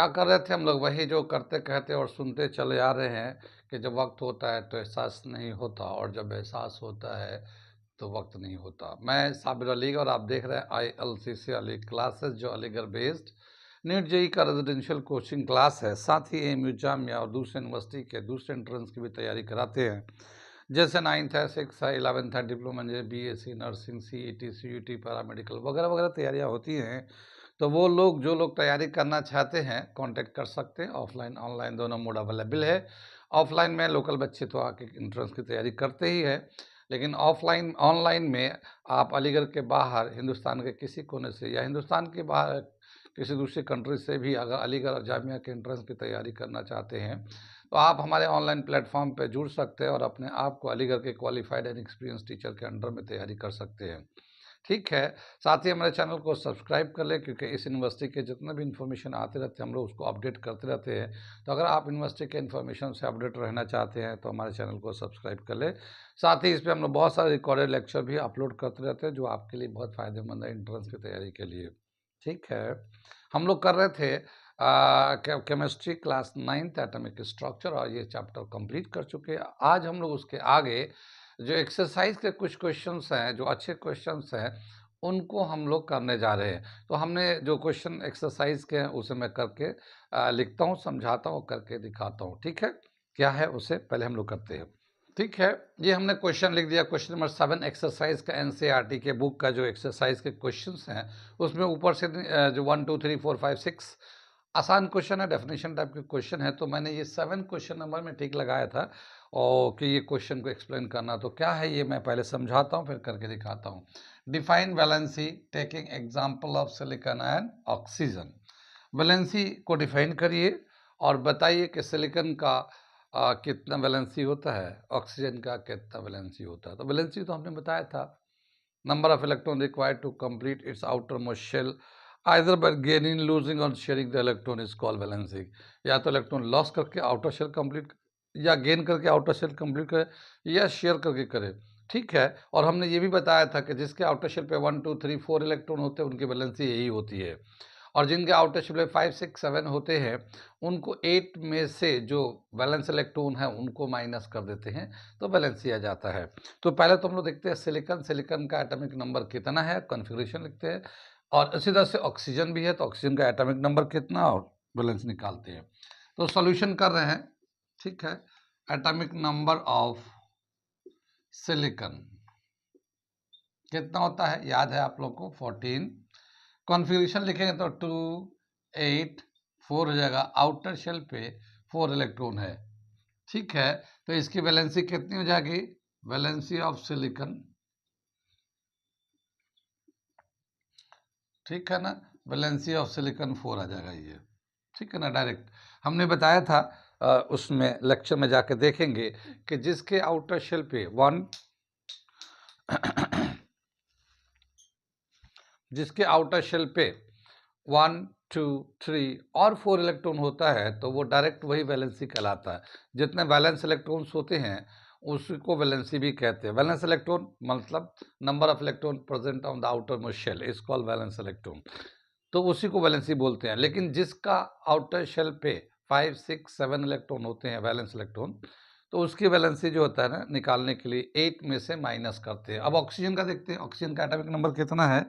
क्या कर रहे थे हम लोग? वही जो करते कहते और सुनते चले आ रहे हैं कि जब वक्त होता है तो एहसास नहीं होता, और जब एहसास होता है तो वक्त नहीं होता। मैं साबिर अली और आप देख रहे हैं ILCC अली क्लासेस, जो अलीगढ़ बेस्ड नीट जेई का रेजिडेंशियल कोचिंग क्लास है। साथ ही AMU जामिया और दूसरे यूनिवर्सिटी के दूसरे एंट्रेंस की भी तैयारी कराते हैं, जैसे 9th है, 6th है, 11th है, diploma engineer, BSc nursing, CET CUT paramedical वगैरह वगैरह तैयारियाँ होती हैं। तो वो लोग जो लोग तैयारी करना चाहते हैं कांटेक्ट कर सकते हैं। ऑफलाइन ऑनलाइन दोनों मोड अवेलेबल है। ऑफलाइन में लोकल बच्चे तो आके एंट्रेंस की तैयारी करते ही है, लेकिन ऑफलाइन ऑनलाइन में आप अलीगढ़ के बाहर हिंदुस्तान के किसी कोने से या हिंदुस्तान के बाहर किसी दूसरी कंट्री से भी अगर अलीगढ़ जामिया के एंट्रेंस की तैयारी करना चाहते हैं तो आप हमारे ऑनलाइन प्लेटफॉर्म पर जुड़ सकते हैं और अपने आप को अलीगढ़ के क्वालिफाइड एंड एक्सपीरियंस टीचर के अंडर में तैयारी कर सकते हैं। ठीक है, साथ ही हमारे चैनल को सब्सक्राइब कर लें, क्योंकि इस यूनिवर्सिटी के जितने भी इन्फॉर्मेशन आते रहते हैं हम लोग उसको अपडेट करते रहते हैं। तो अगर आप यूनिवर्सिटी के इन्फॉर्मेशन से अपडेट रहना चाहते हैं तो हमारे चैनल को सब्सक्राइब कर लें। साथ ही इस पर हम लोग बहुत सारे रिकॉर्डेड लेक्चर भी अपलोड करते रहते हैं, जो आपके लिए बहुत फ़ायदेमंद है एंट्रेंस की तैयारी के लिए। ठीक है, हम लोग कर रहे थे chemistry class 9th atomic structure, और ये चैप्टर कंप्लीट कर चुके हैं। आज हम लोग उसके आगे जो एक्सरसाइज के कुछ क्वेश्चंस हैं, जो अच्छे क्वेश्चंस हैं, उनको हम लोग करने जा रहे हैं। तो हमने जो क्वेश्चन एक्सरसाइज के हैं उसे मैं करके लिखता हूँ, समझाता हूँ, करके दिखाता हूँ। ठीक है, क्या है उसे पहले हम लोग करते हैं। ठीक है, ये हमने क्वेश्चन लिख दिया। क्वेश्चन नंबर 7 एक्सरसाइज का NCERT के बुक का जो एक्सरसाइज के क्वेश्चंस हैं उसमें ऊपर से जो 1 2 3 4 5 6 आसान क्वेश्चन है, डेफिनेशन टाइप के क्वेश्चन है। तो मैंने ये 7 क्वेश्चन नंबर में टिक लगाया था और कि ये क्वेश्चन को एक्सप्लेन करना। तो क्या है ये मैं पहले समझाता हूँ फिर करके दिखाता हूँ। Define valency taking example of silicon and oxygen. Valency को डिफाइन करिए और बताइए कि सिलिकॉन का कितना वैलेंसी होता है, ऑक्सीजन का कितना वैलेंसी होता है। तो वैलेंसी तो हमने बताया था, number of electron required to complete its outer most shell either by gaining, losing और sharing the electron is called valency. या तो इलेक्ट्रॉन लॉस करके आउटर शेल कंप्लीट, या गेन करके आउटर शेल कंप्लीट करे, या शेयर करके करे। ठीक है, और हमने ये भी बताया था कि जिसके आउटर शेल पे 1 2 3 4 इलेक्ट्रॉन होते हैं उनकी वैलेंसी यही होती है, और जिनके आउटर शेल पे 5 6 7 होते हैं उनको 8 में से जो वैलेंस इलेक्ट्रॉन है उनको माइनस कर देते हैं, तो वैलेंसी आ जाता है। तो पहले तो हम लोग देखते हैं सिलिकॉन, सिलिकॉन का एटॉमिक नंबर कितना है, कॉन्फ़िगरेशन लिखते हैं। और इसी तरह से ऑक्सीजन भी है, तो ऑक्सीजन का एटॉमिक नंबर कितना और वैलेंस निकालते हैं। तो सॉल्यूशन कर रहे हैं। ठीक है, एटॉमिक नंबर ऑफ सिलिकॉन कितना होता है, याद है आप लोग को, 14। कॉन्फ़िगरेशन लिखेंगे तो 2 8 4 हो जाएगा। आउटर शेल पे 4 इलेक्ट्रॉन है। ठीक है, तो इसकी वैलेंसी कितनी हो जाएगी, वैलेंसी ऑफ सिलिकॉन, ठीक है ना, वैलेंसी ऑफ सिलिकॉन 4 आ जाएगा ये। ठीक है ना, डायरेक्ट हमने बताया था उसमें लेक्चर में जाके देखेंगे कि जिसके आउटर शेल पे 1 जिसके आउटर शेल पे 1 2 3 और 4 इलेक्ट्रॉन होता है तो वो डायरेक्ट वही वैलेंसी कहलाता है। जितने वैलेंस इलेक्ट्रॉन्स होते हैं उसको वैलेंसी भी कहते हैं। वैलेंस इलेक्ट्रॉन मतलब number of electron present on the outer most shell is called valence electron, तो उसी को वैलेंसी बोलते हैं। लेकिन जिसका आउटर शेल पे 5 6 7 इलेक्ट्रॉन होते हैं वैलेंस इलेक्ट्रॉन, तो उसकी वैलेंसी जो होता है ना, निकालने के लिए 8 में से माइनस करते हैं। अब ऑक्सीजन का देखते हैं, ऑक्सीजन का एटॉमिक नंबर कितना है।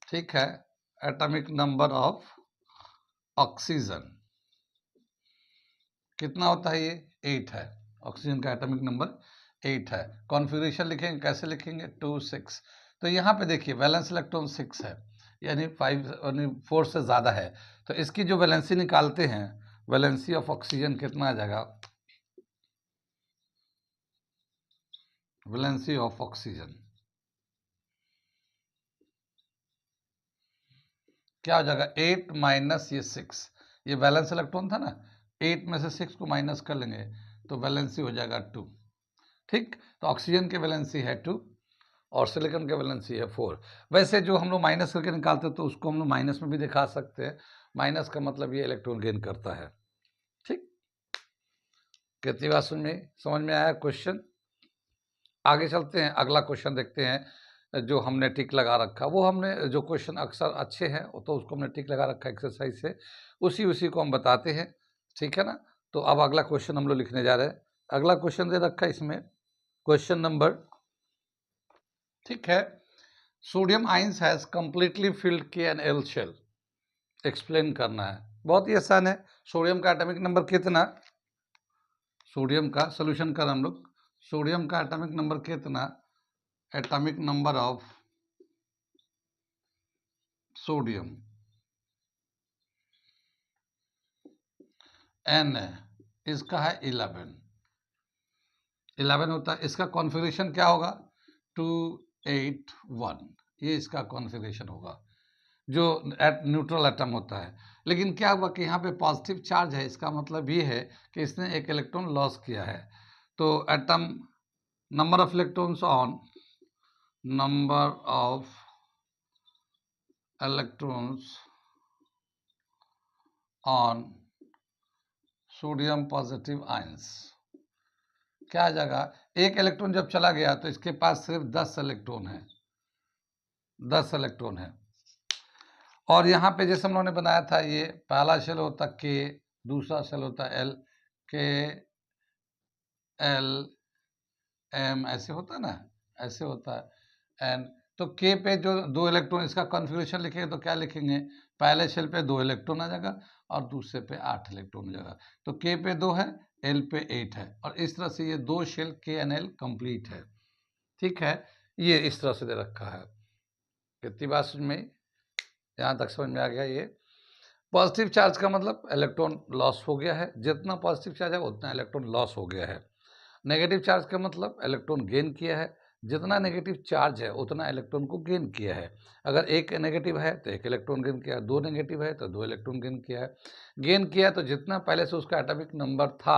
ठीक है, एटॉमिक नंबर ऑफ ऑक्सीजन कितना होता है, ये 8 है। ऑक्सीजन का एटॉमिक नंबर 8 है। कॉन्फ़िगरेशन लिखेंगे, कैसे लिखेंगे, 2 6। तो यहाँ पे देखिए वैलेंस इलेक्ट्रॉन 6 है, यानी 5 यानी 4 से ज़्यादा है। तो इसकी जो वैलेंसी निकालते हैं, वैलेंसी ऑफ ऑक्सीजन कितना आ जाएगा, वैलेंसी ऑफ ऑक्सीजन क्या हो जाएगा, 8 माइनस ये 6, ये वैलेंस इलेक्ट्रॉन था ना, 8 में से 6 को माइनस कर लेंगे तो वैलेंसी हो जाएगा 2। ठीक, तो ऑक्सीजन की वैलेंसी है 2 और सिलिकॉन की वैलेंसी है 4। वैसे जो हम लोग माइनस करके निकालते हैं तो उसको हम लोग माइनस में भी दिखा सकते हैं। माइनस का मतलब ये इलेक्ट्रॉन गेन करता है। ठीक, कितनी बात समझ में आया क्वेश्चन। आगे चलते हैं, अगला क्वेश्चन देखते हैं। जो हमने टिक लगा रखा, वो हमने जो क्वेश्चन अक्सर अच्छे हैं तो उसको हमने टिक लगा रखा एक्सरसाइज से, उसी को हम बताते हैं, ठीक है ना। तो अब अगला क्वेश्चन हम लोग लिखने जा रहे हैं। अगला क्वेश्चन दे रखा है इसमें, क्वेश्चन नंबर, ठीक है, sodium ions has completely filled KNL shell, explain करना है। बहुत ही आसान है। सोडियम का एटॉमिक नंबर कितना, सोडियम का सोल्यूशन कर हम लोग, सोडियम का एटॉमिक नंबर कितना, atomic number of sodium N है, इसका है 11 होता है। इसका कॉन्फ़िगरेशन क्या होगा, 281, ये इसका कॉन्फ़िगरेशन होगा जो न्यूट्रल एटम होता है। लेकिन क्या हुआ कि यहाँ पे पॉजिटिव चार्ज है, इसका मतलब ये है कि इसने एक इलेक्ट्रॉन लॉस किया है। तो atom number of electrons on, number of electrons on sodium positive ions क्या आ जाएगा, एक इलेक्ट्रॉन जब चला गया तो इसके पास सिर्फ 10 इलेक्ट्रॉन है, 10 इलेक्ट्रॉन है। और यहाँ पे जैसे हम लोगों ने बनाया था, ये पहला शेल होता K, दूसरा शेल होता L, K L M, ऐसे होता है ना, ऐसे होता है N। तो K पे जो 2 इलेक्ट्रॉन, इसका कॉन्फ़िगरेशन लिखेंगे तो क्या लिखेंगे, पहले शेल पे 2 इलेक्ट्रॉन आ जाएगा और दूसरे पे 8 इलेक्ट्रॉन आ जाएगा। तो K पे 2 है, L पे 8 है, और इस तरह से ये 2 शेल KNL कंप्लीट है, ठीक है। ये इस तरह से दे रखा है। कितनी बात समझ में, यहाँ तक समझ में आ गया। ये पॉजिटिव चार्ज का मतलब इलेक्ट्रॉन लॉस हो गया है, जितना पॉजिटिव चार्ज है उतना इलेक्ट्रॉन लॉस हो गया है। नेगेटिव चार्ज का मतलब इलेक्ट्रॉन गेन किया है, जितना नेगेटिव चार्ज है उतना इलेक्ट्रॉन को गेन किया है। अगर एक नेगेटिव है तो एक इलेक्ट्रॉन गेन किया है, 2 नेगेटिव है तो 2 इलेक्ट्रॉन गेन किया है। गेन किया है तो जितना पहले से उसका एटॉमिक नंबर था,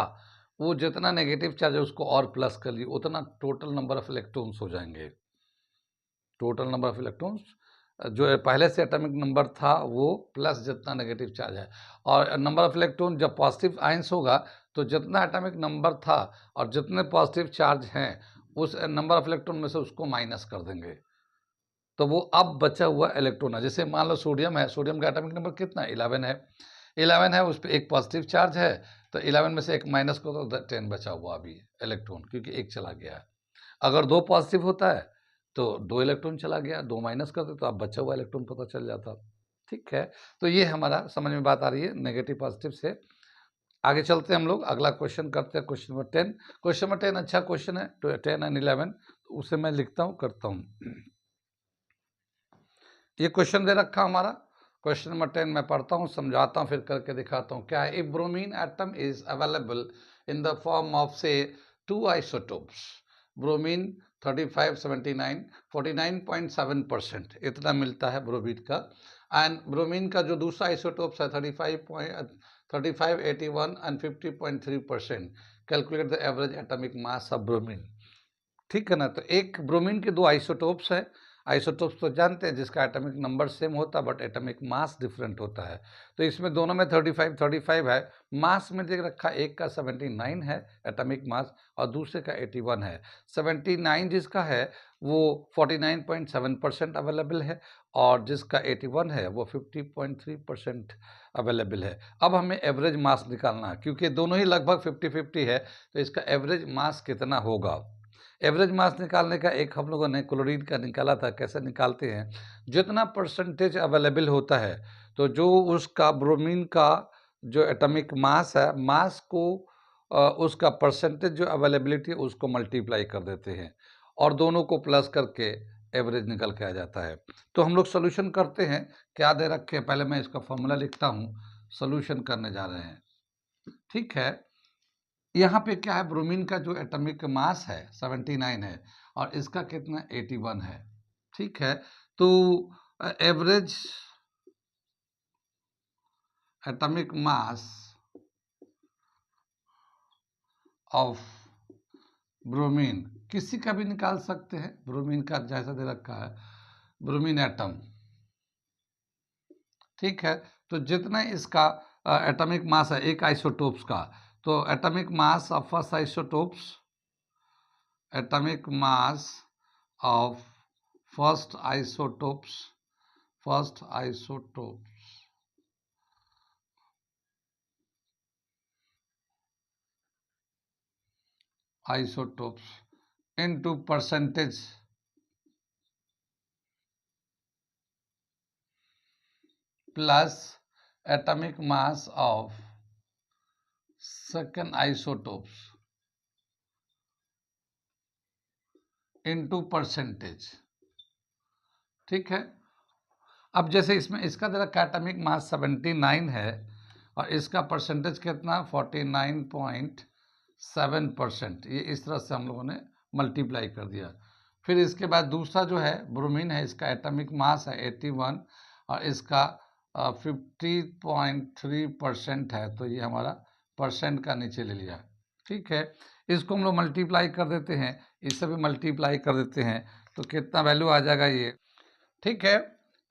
वो जितना नेगेटिव चार्ज है उसको और प्लस कर लिए, उतना टोटल नंबर ऑफ इलेक्ट्रॉन्स हो जाएंगे। टोटल नंबर ऑफ इलेक्ट्रॉन्स जो पहले से एटॉमिक नंबर था वो प्लस जितना नेगेटिव चार्ज है। और नंबर ऑफ इलेक्ट्रॉन जब पॉजिटिव आयंस होगा तो जितना एटॉमिक नंबर था और जितने पॉजिटिव चार्ज हैं उस नंबर ऑफ इलेक्ट्रॉन में से उसको माइनस कर देंगे, तो वो अब बचा हुआ इलेक्ट्रॉन है। जैसे मान लो सोडियम है, सोडियम का एटॉमिक नंबर कितना है, 11 है, 11 है, उस पर एक पॉजिटिव चार्ज है, तो 11 में से एक माइनस करो तो 10 बचा हुआ अभी इलेक्ट्रॉन, क्योंकि एक चला गया है। अगर 2 पॉजिटिव होता है तो 2 इलेक्ट्रॉन चला गया, 2 माइनस करते तो आप बचा हुआ इलेक्ट्रॉन पता चल जाता, ठीक है। तो ये हमारा समझ में बात आ रही है नेगेटिव पॉजिटिव से। आगे चलते हैं हम लोग, अगला क्वेश्चन करते हैं, क्वेश्चन नंबर 10। क्वेश्चन नंबर 10 अच्छा क्वेश्चन है, 10 एंड 11, उसे मैं लिखता हूँ, करता हूँ। ये क्वेश्चन दे रखा हमारा, क्वेश्चन नंबर 10 मैं पढ़ता हूँ, समझाता हूँ, फिर करके दिखाता हूँ क्या है। If bromine atom is available in the form of से 2 आइसोटोप्स, ब्रोमीन 35, 79, 49.7% इतना मिलता है ब्रोमीन का। एंड ब्रोमीन का जो दूसरा आइसोटोप्स है 35, 81 and 50.3%, calculate the average atomic mass of bromine, ठीक है ना। तो एक ब्रोमीन के 2 आइसोटोप्स हैं, आइसोटोप्स तो जानते हैं जिसका एटॉमिक नंबर सेम होता है बट एटॉमिक मास डिफरेंट होता है। तो इसमें दोनों में 35 है, मास में देख रखा एक का 79 है एटॉमिक मास और दूसरे का 81 है। 79 जिसका है वो 49.7% अवेलेबल है और जिसका 81 है वो 50.3% अवेलेबल है। अब हमें एवरेज मास निकालना है, क्योंकि दोनों ही लगभग 50-50 है, तो इसका एवरेज मास कितना होगा। एवरेज मास निकालने का एक हम लोगों ने क्लोरीन का निकाला था। कैसे निकालते हैं, जितना परसेंटेज अवेलेबल होता है तो जो उसका ब्रोमीन का जो एटॉमिक मास है, मास को उसका परसेंटेज जो अवेलेबिलिटी है उसको मल्टीप्लाई कर देते हैं और दोनों को प्लस करके एवरेज निकल के आ जाता है। तो हम लोग सोल्यूशन करते हैं, क्या दे रखे हैं, पहले मैं इसका फॉर्मूला लिखता हूँ, सोल्यूशन करने जा रहे हैं, ठीक है। यहाँ पे क्या है, ब्रोमीन का जो एटॉमिक मास है 79 है और इसका कितना 81 है, ठीक है। तो average atomic mass of bromine किसी का भी निकाल सकते हैं, ब्रोमीन का जैसा दे रखा है ब्रोमीन एटम, ठीक है। तो जितना इसका एटॉमिक मास है एक आइसोटोप्स का, तो atomic mass of first isotopes, atomic mass of first isotopes into percentage plus atomic mass of second isotopes into percentage। ठीक है। अब जैसे इसमें इसका दे रखा एटॉमिक मास 79 है और इसका परसेंटेज कितना 49.7%। ये इस तरह से हम लोगों ने मल्टीप्लाई कर दिया। फिर इसके बाद दूसरा जो है ब्रोमीन है, इसका एटॉमिक मास है 81 और इसका 50.3% है, तो ये हमारा परसेंट का नीचे ले लिया। ठीक है, इसको हम लोग मल्टीप्लाई कर देते हैं, इससे भी मल्टीप्लाई कर देते हैं तो कितना वैल्यू आ जाएगा ये। ठीक है,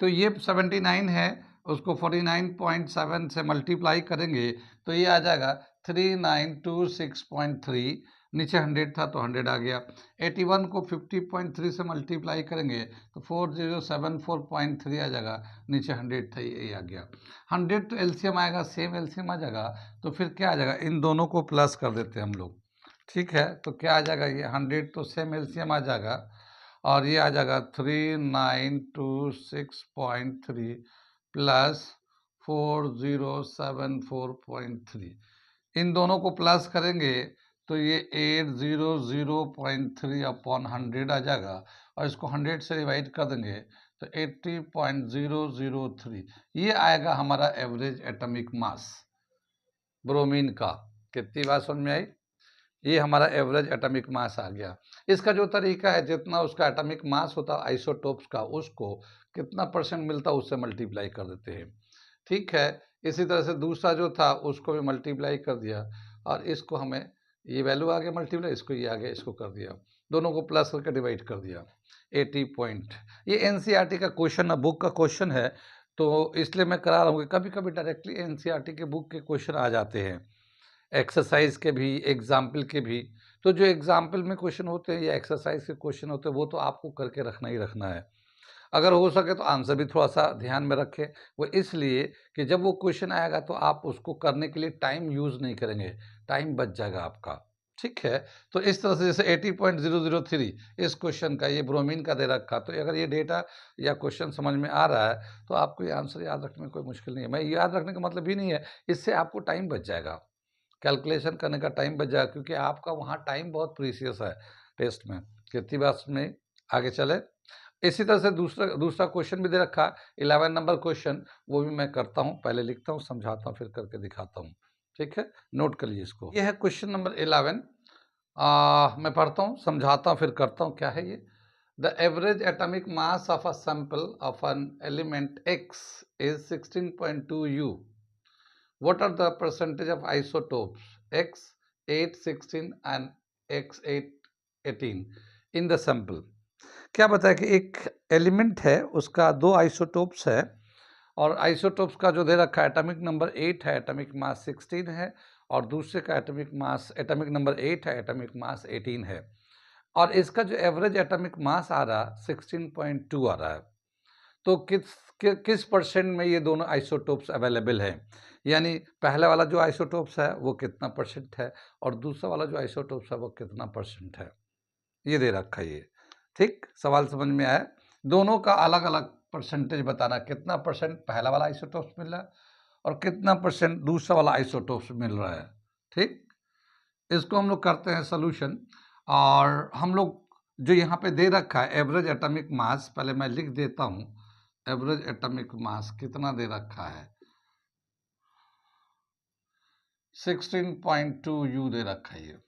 तो ये 79 है, उसको 49.7 से मल्टीप्लाई करेंगे तो ये आ जाएगा 3926.3, नीचे 100 था तो 100 आ गया। 81 को 50.3 से मल्टीप्लाई करेंगे तो 4074.3 आ जाएगा, नीचे 100 था ये आ गया। 100 तो एलसीएम आएगा, सेम एलसीएम आ जाएगा, तो फिर क्या आ जाएगा, इन दोनों को प्लस कर देते हैं हम लोग। ठीक है, तो क्या आ जाएगा ये 100 तो सेम एलसीएम आ जाएगा और ये आ जाएगा 3926.3 प्लस 4074.3। इन दोनों को प्लस करेंगे तो ये 800.3 अपॉन 100 आ जाएगा और इसको 100 से डिवाइड कर देंगे तो 80.003 ये आएगा हमारा एवरेज एटॉमिक मास ब्रोमीन का। कितनी बात समझ में आई? ये हमारा एवरेज एटॉमिक मास आ गया। इसका जो तरीका है, जितना उसका एटॉमिक मास होता है आइसोटोप्स का, उसको कितना परसेंट मिलता है उससे मल्टीप्लाई कर देते हैं। ठीक है, इसी तरह से दूसरा जो था उसको भी मल्टीप्लाई कर दिया और इसको हमें ये वैल्यू आ गया मल्टीप्लाई, इसको ये आ गया, इसको कर दिया, दोनों को प्लस करके डिवाइड कर दिया 80 पॉइंट। ये एनसीईआरटी का क्वेश्चन है, बुक का क्वेश्चन है, तो इसलिए मैं करा रहा हूँ कि कभी कभी डायरेक्टली एनसीईआरटी के बुक के क्वेश्चन आ जाते हैं, एक्सरसाइज के भी, एग्जाम्पल के भी। तो जो एग्जाम्पल में क्वेश्चन होते हैं या एक्सरसाइज के क्वेश्चन होते हैं वो तो आपको करके रखना ही रखना है। अगर हो सके तो आंसर भी थोड़ा सा ध्यान में रखें, वो इसलिए कि जब वो क्वेश्चन आएगा तो आप उसको करने के लिए टाइम यूज़ नहीं करेंगे, टाइम बच जाएगा आपका। ठीक है, तो इस तरह से जैसे 80.003 इस क्वेश्चन का, ये ब्रोमीन का दे रखा, तो अगर ये डेटा या क्वेश्चन समझ में आ रहा है तो आपको ये आंसर याद रखने में कोई मुश्किल नहीं है। मैं याद रखने का मतलब भी नहीं है, इससे आपको टाइम बच जाएगा, कैलकुलेशन करने का टाइम बच जाएगा, क्योंकि आपका वहाँ टाइम बहुत प्रीसियस है टेस्ट में। कितनी बात में आगे चले। इसी तरह से दूसरा क्वेश्चन भी दे रखा है 11 नंबर क्वेश्चन, वो भी मैं करता हूँ, पहले लिखता हूँ, समझाता हूँ, फिर करके दिखाता हूँ। ठीक है, नोट कर लीजिए इसको। ये है क्वेश्चन नंबर 11। मैं पढ़ता हूँ, समझाता हूँ, फिर करता हूँ। क्या है ये? The average atomic mass of a sample of an element x is 16.2 U. What are the percentage of isotopes X 8, 16 and X 8, 18 in the sample? क्या बताया कि एक एलिमेंट है, उसका दो आइसोटोप्स है और आइसोटोप्स का जो दे रखा है एटॉमिक नंबर 8 है, एटॉमिक मास 16 है, और दूसरे का एटॉमिक नंबर 8 है, एटॉमिक मास 18 है, और इसका जो एवरेज एटॉमिक मास आ रहा 16.2 आ रहा है। तो किस परसेंट में ये दोनों आइसोटोप्स अवेलेबल हैं, यानी पहला वाला जो आइसोटोप्स है वो कितना परसेंट है और दूसरा वाला जो आइसोटोप्स है वो कितना परसेंट है, ये दे रखा है ये। ठीक, सवाल समझ में आया? दोनों का अलग अलग परसेंटेज बताना, कितना परसेंट पहला वाला आइसोटोप्स मिल रहा है और कितना परसेंट दूसरा वाला आइसोटोप्स मिल रहा है। ठीक, इसको हम लोग करते हैं सोल्यूशन, और हम लोग जो यहाँ पे दे रखा है एवरेज एटॉमिक मास, पहले मैं लिख देता हूँ, एवरेज एटॉमिक मास कितना दे रखा है, 16.2 U दे रखा है ये।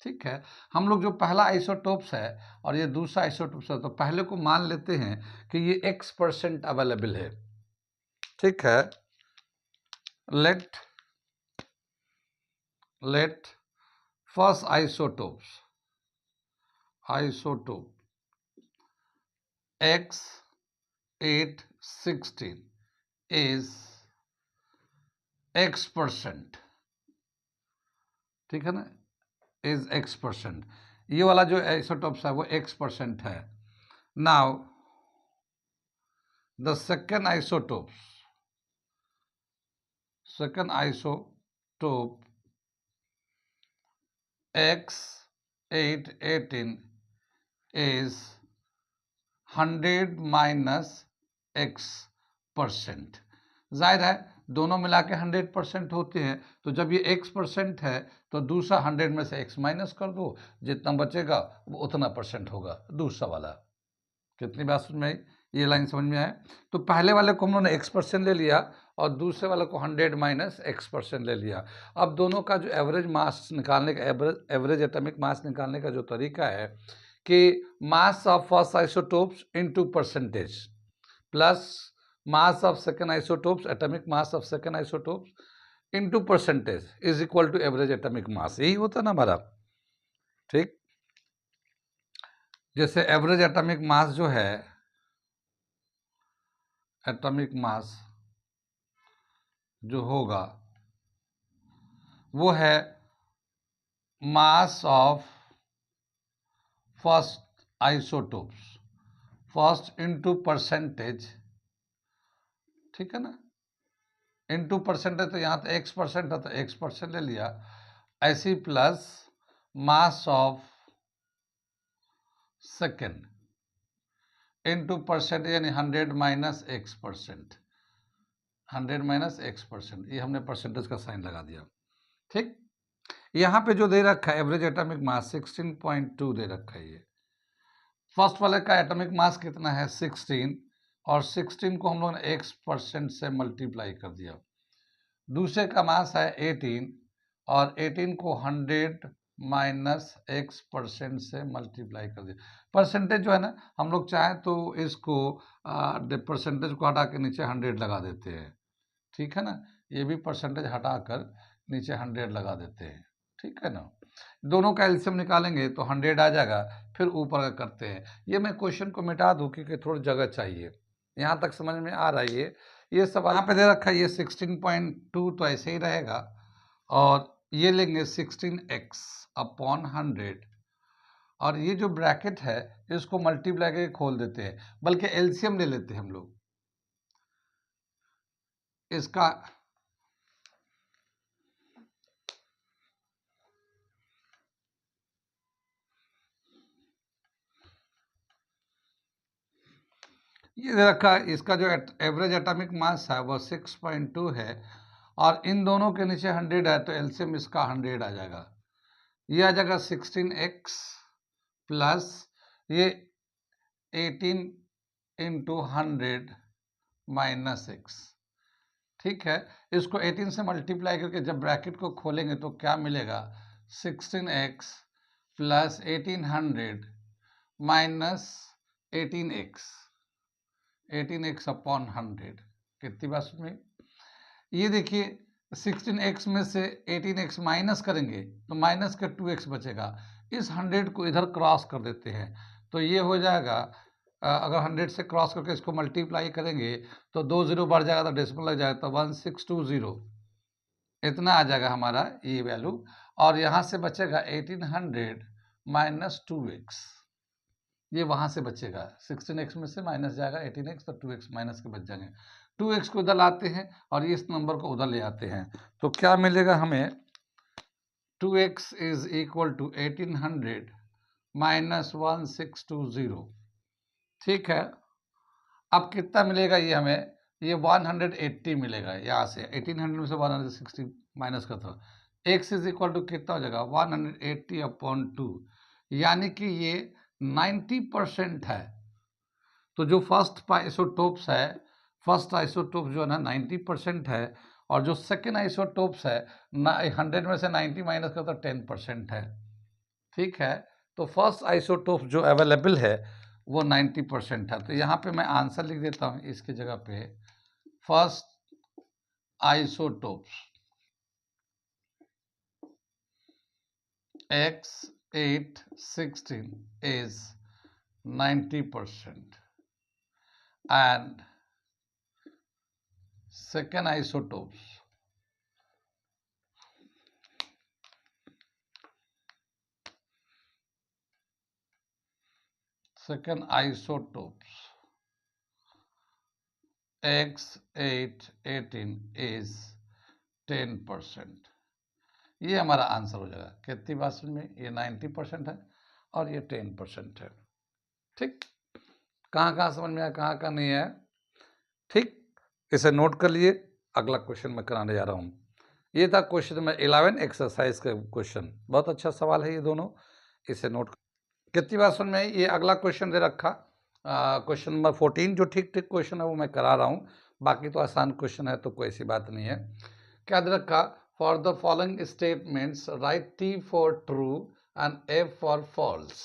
ठीक है, हम लोग जो पहला आइसोटोप्स है और ये दूसरा आइसोटोप्स है, तो पहले को मान लेते हैं कि ये X% अवेलेबल है। ठीक है, let first isotope X 8, 16 is X%। ठीक है ना, इज X%। ये वाला जो आइसोटोप्स है वो X% है। Now the second isotope X818 is 100 minus x%। जाहिर है दोनों मिला के 100% होते हैं, तो जब ये x% है तो दूसरा 100 में से x माइनस कर दो, जितना बचेगा वो उतना परसेंट होगा दूसरा वाला। कितनी बात समझ में आई? ये लाइन समझ में आया? तो पहले वाले को हम लोगों ने x% ले लिया और दूसरे वाले को 100 माइनस x% ले लिया। अब दोनों का जो एवरेज मास निकालने का एवरेज एटॉमिक मास निकालने का जो तरीका है कि mass of first isotopes into percentage plus mass of second isotopes, atomic mass of second isotopes into percentage is equal to average atomic mass. यही होता ना हमारा, ठीक? जैसे एवरेज एटॉमिक मास जो है, एटॉमिक मास जो होगा वो है मास of first isotopes first into percentage, ठीक है ना? इनटू परसेंटेज तो यहाँ तो x% है तो x% ले लिया, ऐसी plus mass of second into percent यानी 100 माइनस x%, 100 माइनस x%, ये हमने परसेंटेज का साइन लगा दिया, ठीक? यहाँ पे जो दे रखा है एवरेज एटॉमिक मास 16.2 दे रखा है। ये फर्स्ट वाले का एटॉमिक मास कितना है 16, और 16 को हम लोगों ने x% से मल्टीप्लाई कर दिया। दूसरे का मास है 18 और 18 को 100 माइनस x% से मल्टीप्लाई कर दिया। परसेंटेज जो है ना, हम लोग चाहें तो इसको परसेंटेज को हटा के नीचे 100 लगा देते हैं, ठीक है ना? ये भी परसेंटेज हटाकर नीचे 100 लगा देते हैं, ठीक है ना? दोनों का एलसीएम निकालेंगे तो 100 आ जाएगा, फिर ऊपर का करते हैं। ये मैं क्वेश्चन को मिटा दूं क्योंकि थोड़ी जगह चाहिए। यहाँ तक समझ में आ रहा है? ये सब यहाँ पे दे रखा है, ये 16.2 तो ऐसे ही रहेगा, और ये लेंगे 16x अपॉन 100, और ये जो ब्रैकेट है इसको मल्टीप्लाई करके खोल देते हैं, बल्कि एलसीएम ले लेते हैं हम लोग इसका। ये दे रखा है, इसका जो एवरेज एटॉमिक मास है वो 6.2 है, और इन दोनों के नीचे 100 है तो एलसीएम इसका 100 आ जाएगा। ये आ जाएगा 16x प्लस ये 18 इंटू 100 माइनस x, ठीक है? इसको 18 से मल्टीप्लाई करके जब ब्रैकेट को खोलेंगे तो क्या मिलेगा? 16x plus 1800 minus 18x, 18x upon 100। कितनी बात में? ये देखिए 16x में से 18x माइनस करेंगे तो माइनस का 2x बचेगा। इस 100 को इधर क्रॉस कर देते हैं तो ये हो जाएगा, अगर 100 से क्रॉस करके इसको मल्टीप्लाई करेंगे तो 2 0 बढ़ जाएगा तो डेसिमल लग जाएगा, तो 1620 इतना आ जाएगा हमारा ये वैल्यू। और यहाँ से बचेगा 1800 माइनस 2x, ये वहां से बचेगा। 16x में से माइनस जाएगा 18x तो 2x माइनस के बच जाएंगे। 2x को उधर लाते हैं और इस नंबर को उधर ले आते हैं तो क्या मिलेगा हमें? 2x is equal to 1800 minus 1620, ठीक है? अब कितना मिलेगा ये हमें? ये 180 मिलेगा। यहाँ से 1800 में से 160 माइनस करता हूँ, x इज इक्वल टू कितना हो जाएगा? 180 अपॉन 2, यानी कि ये 90% है। तो जो फर्स्ट आइसोटोप्स है, फर्स्ट आइसोटोप जो है ना 90% है, और जो सेकेंड आइसोटोप्स है 100 में से 90 माइनस करता 10% है, ठीक है? तो फर्स्ट आइसोटोप जो अवेलेबल है वो 90% है। तो यहाँ पे मैं आंसर लिख देता हूँ इसकी जगह पे, first isotopes X816 is 90% and second isotopes x8 18 is 10%। ये हमारा आंसर हो जाएगा। कितनी बात समझ में? ये 90% है और ये 10% है। ठीक, कहाँ कहाँ समझ में आया, कहाँ कहाँ नहीं है? ठीक, इसे नोट कर लिए। अगला क्वेश्चन मैं कराने जा रहा हूँ। ये था क्वेश्चन नंबर 11 एक्सरसाइज का क्वेश्चन। बहुत अच्छा सवाल है ये दोनों, इसे नोट। कितनी बात समझ में आई? ये अगला क्वेश्चन दे रखा क्वेश्चन नंबर 14, जो ठीक ठीक क्वेश्चन है वो मैं करा रहा हूँ। बाकी तो आसान क्वेश्चन है तो कोई ऐसी बात नहीं है। क्या दे रखा? For the following statements write T for true and F for false.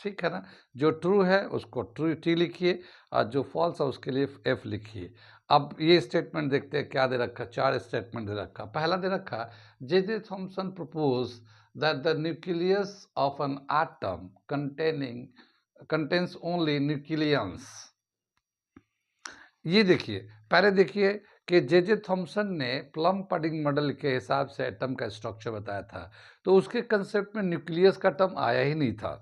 ठीक है ना, जो ट्रू है उसको ट्रू टी लिखिए और जो फॉल्स है उसके लिए एफ लिखिए। अब ये स्टेटमेंट देखते हैं क्या दे रखा। 4 स्टेटमेंट दे रखा। पहला दे रखा, J Thomson propose that the nucleus of an atom contains only nucleons। ये देखिए, पहले देखिए कि जे थॉमसन ने प्लम पडिंग मॉडल के हिसाब से एटम का स्ट्रक्चर बताया था, तो उसके कंसेप्ट में न्यूक्लियस का टर्म आया ही नहीं था।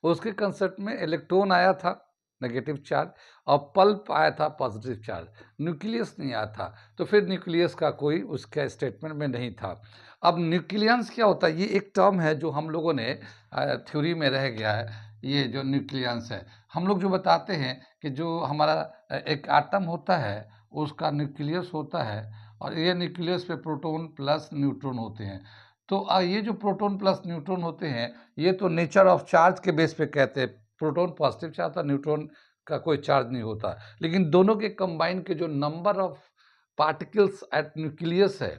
उसके कंसेप्ट में इलेक्ट्रॉन आया था नेगेटिव चार्ज और पल्प आया था पॉजिटिव चार्ज, न्यूक्लियस नहीं आया था। तो फिर न्यूक्लियस का कोई उसके स्टेटमेंट में नहीं था। अब न्यूक्लियंस क्या होता है? ये एक टर्म है जो हम लोगों ने थ्योरी में रह गया है। ये जो न्यूक्लियंस है, हम लोग जो बताते हैं कि जो हमारा एक एटम होता है उसका न्यूक्लियस होता है और ये न्यूक्लियस पे प्रोटॉन प्लस न्यूट्रॉन होते हैं। तो ये जो प्रोटॉन प्लस न्यूट्रॉन होते हैं ये तो नेचर ऑफ चार्ज के बेस पे कहते हैं। प्रोटॉन पॉजिटिव चार्ज होता है, न्यूट्रॉन का कोई चार्ज नहीं होता। लेकिन दोनों के कंबाइन के जो number of particles at nucleus है,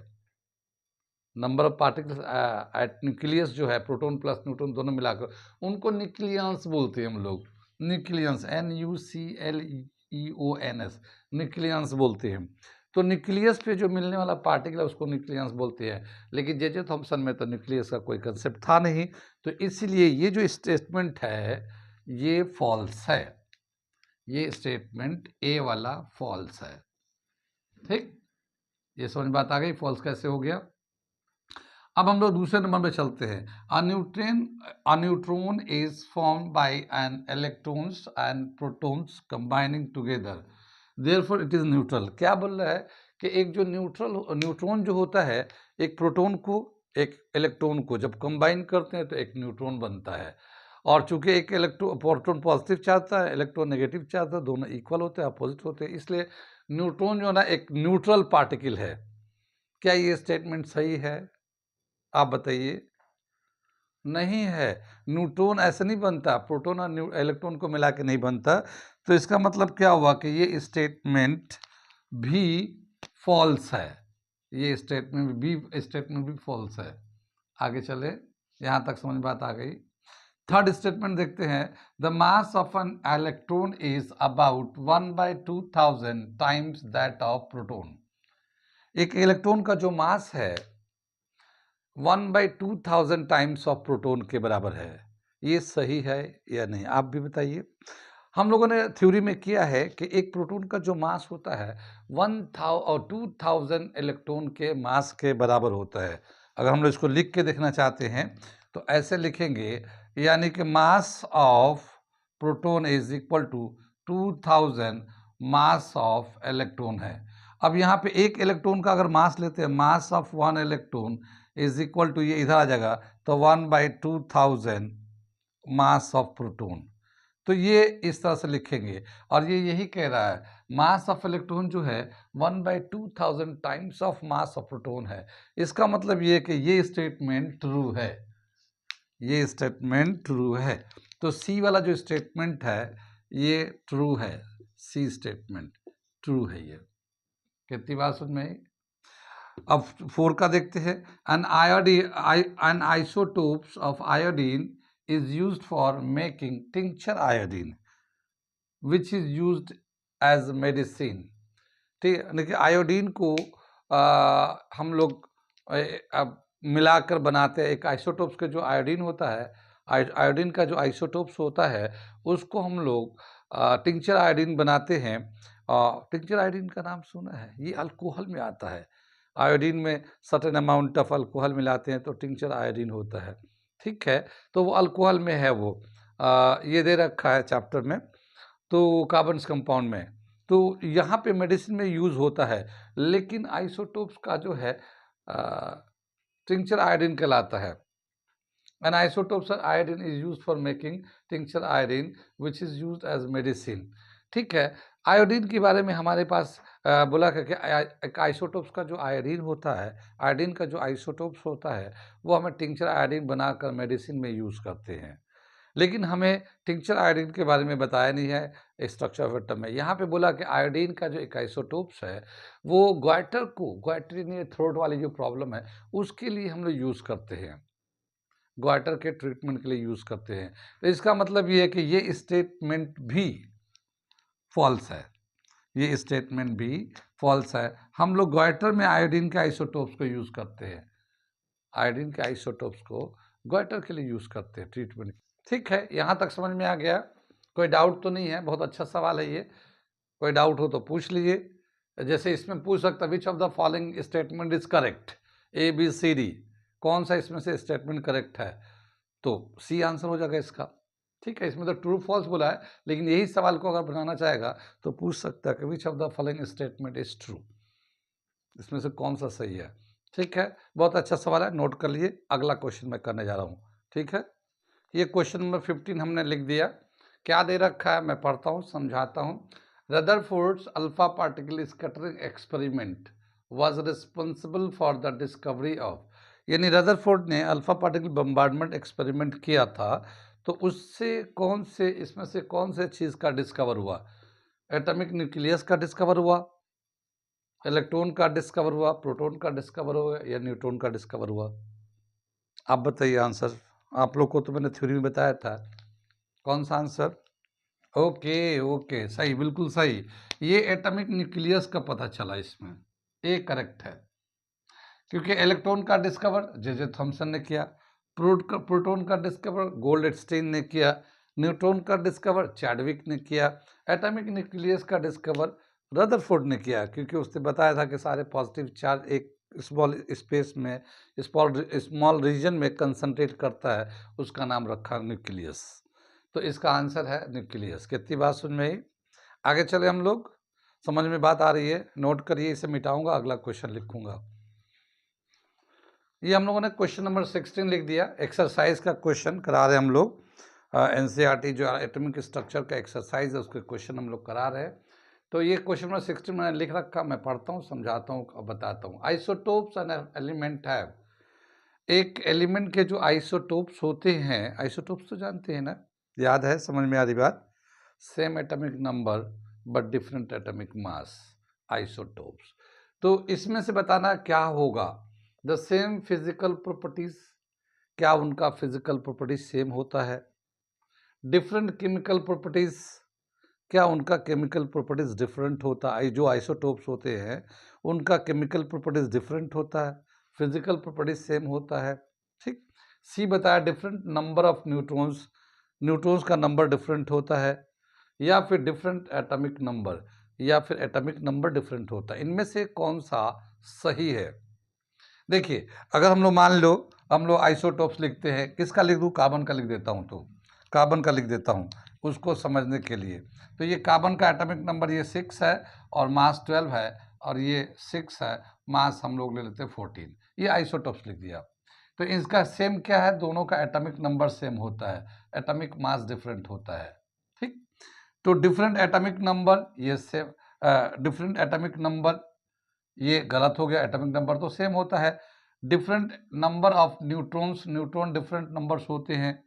number of particles at nucleus जो है प्रोटॉन प्लस न्यूट्रॉन दोनों मिलाकर, उनको न्यूक्लियंस बोलते हैं हम लोग। न्यूक्लियंस NUCLEONS न्यूक्लियंस बोलते हैं। तो न्यूक्लियस पे जो मिलने वाला पार्टिकल है उसको न्यूक्लियंस बोलते हैं। लेकिन जे थॉमसन में तो न्यूक्लियस का कोई कंसेप्ट था नहीं, तो इसलिए ये जो स्टेटमेंट है ये फॉल्स है। ये स्टेटमेंट ए वाला फॉल्स है। ठीक, ये समझ बात आ गई फॉल्स कैसे हो गया। अब हम लोग दूसरे नंबर पे चलते हैं। A neutron is formed by an electrons and protons combining together, therefore it is neutral। क्या बोल रहा है कि एक जो न्यूट्रॉन जो होता है, एक प्रोटॉन को एक इलेक्ट्रॉन को जब कंबाइन करते हैं तो एक न्यूट्रॉन बनता है। और चूंकि एक प्रोटॉन पॉजिटिव चार्ज था, इलेक्ट्रॉन नेगेटिव चार्ज था, दोनों इक्वल होते हैं, अपोजिट होते हैं, इसलिए न्यूट्रॉन जो है ना एक न्यूट्रल पार्टिकल है। क्या ये स्टेटमेंट सही है? आप बताइए। नहीं है, न्यूट्रॉन ऐसे नहीं बनता, प्रोटॉन और इलेक्ट्रॉन को मिला के नहीं बनता। तो इसका मतलब क्या हुआ कि ये स्टेटमेंट भी फॉल्स है। ये स्टेटमेंट भी फॉल्स है। आगे चले, यहाँ तक समझ बात आ गई। थर्ड स्टेटमेंट देखते हैं। The mass of an electron is about 1/2000 times that of proton. एक इलेक्ट्रॉन का जो मास है 1/2000 टाइम्स ऑफ प्रोटॉन के बराबर है। ये सही है या नहीं, आप भी बताइए। हम लोगों ने थ्योरी में किया है कि एक प्रोटॉन का जो मास होता है 2000 इलेक्ट्रॉन के मास के बराबर होता है। अगर हम लोग इसको लिख के देखना चाहते हैं तो ऐसे लिखेंगे, यानी कि mass of proton is equal to 2000 mass of electron है। अब यहाँ पे एक इलेक्ट्रॉन का अगर मास लेते हैं, mass of 1 electron is equal to, ये इधर आ जाएगा तो 1/2000 मास ऑफ प्रोटॉन। तो ये इस तरह से लिखेंगे और ये यही कह रहा है मास ऑफ इलेक्ट्रॉन जो है 1/2000 times of mass of proton है। इसका मतलब ये कि ये स्टेटमेंट ट्रू है। ये स्टेटमेंट ट्रू है। तो सी वाला जो स्टेटमेंट है ये ट्रू है। सी स्टेटमेंट ट्रू है। ये कितनी बात समझ में आई? अब 4 का देखते हैं। An isotopes of iodine is used for making tincture iodine which is used as medicine। ठीक है, देखिए आयोडीन को हम लोग अब मिलाकर बनाते हैं। एक आइसोटोप्स का जो आयोडीन होता है, आयोडीन का जो आइसोटोप्स होता है उसको हम लोग टिंचर आयोडीन बनाते हैं। टिंचर आयोडीन का नाम सुना है? ये अल्कोहल में आता है। आयोडीन में सर्टेन अमाउंट ऑफ अल्कोहल मिलाते हैं तो टिंचर आयोडीन होता है। ठीक है, तो वो अल्कोहल में है वो। ये दे रखा है चैप्टर में। तो कार्बन कंपाउंड में तो यहाँ पे मेडिसिन में यूज़ होता है, लेकिन आइसोटोप्स का जो है टिंचर आयोडीन कहलाता है। An isotopes of iodine is used for making tincture iodine which is used as medicine। ठीक है, आयोडीन के बारे में हमारे पास बोला कि एक आइसोटोप्स का जो आयोडीन होता है, आयोडीन का जो आइसोटोप्स होता है वो हमें टिंचर आयोडीन बनाकर मेडिसिन में यूज़ करते हैं, लेकिन हमें टिंचर आयोडीन के बारे में बताया नहीं है स्ट्रक्चर ऑफ एटम में। यहाँ पे बोला कि आयोडीन का जो एक आइसोटोप्स है वो ग्वाइटरीनियल थ्रोट वाली जो प्रॉब्लम है उसके लिए हम लोग यूज़ करते हैं, ग्वाइटर के ट्रीटमेंट के लिए यूज़ करते हैं। तो इसका मतलब ये है कि ये स्टेटमेंट भी फॉल्स है, ये स्टेटमेंट भी फॉल्स है। हम लोग ग्वाइटर में आयोडीन के आइसोटोप्स को यूज़ करते हैं, आयोडीन के आइसोटोप्स को ग्वाइटर के लिए यूज़ करते हैं ट्रीटमेंट। ठीक है, यहाँ तक समझ में आ गया? कोई डाउट तो नहीं है? बहुत अच्छा सवाल है ये, कोई डाउट हो तो पूछ लीजिए। जैसे इसमें पूछ सकता which of the following statement is correct, A B C D, कौन सा इसमें से स्टेटमेंट करेक्ट है? तो सी आंसर हो जाएगा इसका। ठीक है, इसमें तो ट्रू फॉल्स बोला है, लेकिन यही सवाल को अगर बनाना चाहेगा तो पूछ सकता है कि विच of the following statement is true, इसमें से कौन सा सही है। ठीक है, बहुत अच्छा सवाल है, नोट कर लिए। अगला क्वेश्चन मैं करने जा रहा हूँ। ठीक है, ये क्वेश्चन नंबर 15 हमने लिख दिया। क्या दे रखा है मैं पढ़ता हूँ, समझाता हूँ। Rutherford's alpha particle scattering experiment was responsible for the discovery of, यानी रदरफोर्ड ने अल्फा पार्टिकल बम्बार्डमेंट एक्सपेरिमेंट किया था, तो उससे कौन से, इसमें से कौन से चीज़ का डिस्कवर हुआ? एटॉमिक न्यूक्लियस का डिस्कवर हुआ, इलेक्ट्रॉन का डिस्कवर हुआ, प्रोटॉन का डिस्कवर हुआ, या न्यूट्रॉन का डिस्कवर हुआ? आप बताइए आंसर। आप लोग को तो मैंने थ्योरी में बताया था, कौन सा आंसर? ओके ओके, सही, बिल्कुल सही। ये एटॉमिक न्यूक्लियस का पता चला, इसमें ए करेक्ट है, क्योंकि इलेक्ट्रॉन का डिस्कवर जे थॉमसन ने किया, प्रोटॉन का डिस्कवर गोल्डस्टीन ने किया, न्यूट्रॉन का डिस्कवर चैडविक ने किया, एटॉमिक न्यूक्लियस का डिस्कवर रदरफोर्ड ने किया, क्योंकि उसने बताया था कि सारे पॉजिटिव चार्ज एक स्मॉल स्पेस में, स्मॉल रीजन में कंसंट्रेट करता है, उसका नाम रखा न्यूक्लियस। तो इसका आंसर है न्यूक्लियस। कितनी बात सुन में आई? आगे चले हम लोग, समझ में बात आ रही है? नोट करिए, इसे मिटाऊंगा, अगला क्वेश्चन लिखूंगा। ये हम लोगों ने क्वेश्चन नंबर 16 लिख दिया, एक्सरसाइज का क्वेश्चन करा रहे हैं हम लोग। एनसीईआरटी जो एटॉमिक स्ट्रक्चर का एक्सरसाइज है उसके क्वेश्चन हम लोग करा रहे हैं। तो ये क्वेश्चन नंबर 16 मैंने लिख रखा, मैं पढ़ता हूँ, समझाता हूँ और बताता हूँ। आइसोटोप्स एन एलिमेंट है, एक एलिमेंट के जो आइसोटोप्स होते हैं, आइसोटोप्स तो जानते हैं ना, याद है, समझ में आ रही बात? Same atomic number but different atomic mass, isotopes. तो इसमें से बताना क्या होगा? द सेम फिजिकल प्रॉपर्टीज, क्या उनका फिजिकल प्रॉपर्टीज सेम होता है? डिफरेंट केमिकल प्रॉपर्टीज, क्या उनका केमिकल प्रॉपर्टीज डिफरेंट होता है? जो आइसोटोप्स होते हैं उनका केमिकल प्रॉपर्टीज डिफरेंट होता है, फिजिकल प्रॉपर्टीज सेम होता है। ठीक। सी बताया different number of neutrons, neutrons का नंबर डिफरेंट होता है, या फिर डिफरेंट एटॉमिक नंबर, या फिर एटॉमिक नंबर डिफरेंट होता है। इनमें से कौन सा सही है? देखिए, अगर हम लोग मान लो हम लोग आइसोटोप्स लिखते हैं, किसका लिख दूँ? कार्बन का लिख देता हूँ, तो कार्बन का लिख देता हूँ उसको समझने के लिए। तो ये कार्बन का एटॉमिक नंबर ये 6 है और मास 12 है, और ये 6 है, मास हम लोग ले लेते हैं 14, ये आइसोटोप्स लिख दिया। तो इसका सेम क्या है? दोनों का एटॉमिक नंबर सेम होता है, एटॉमिक मास डिफरेंट होता है। ठीक। तो डिफरेंट एटॉमिक नंबर ये सेम, डिफरेंट एटॉमिक नंबर ये गलत हो गया, एटॉमिक नंबर तो सेम होता है। Different number of neutrons, neutron different numbers होते हैं।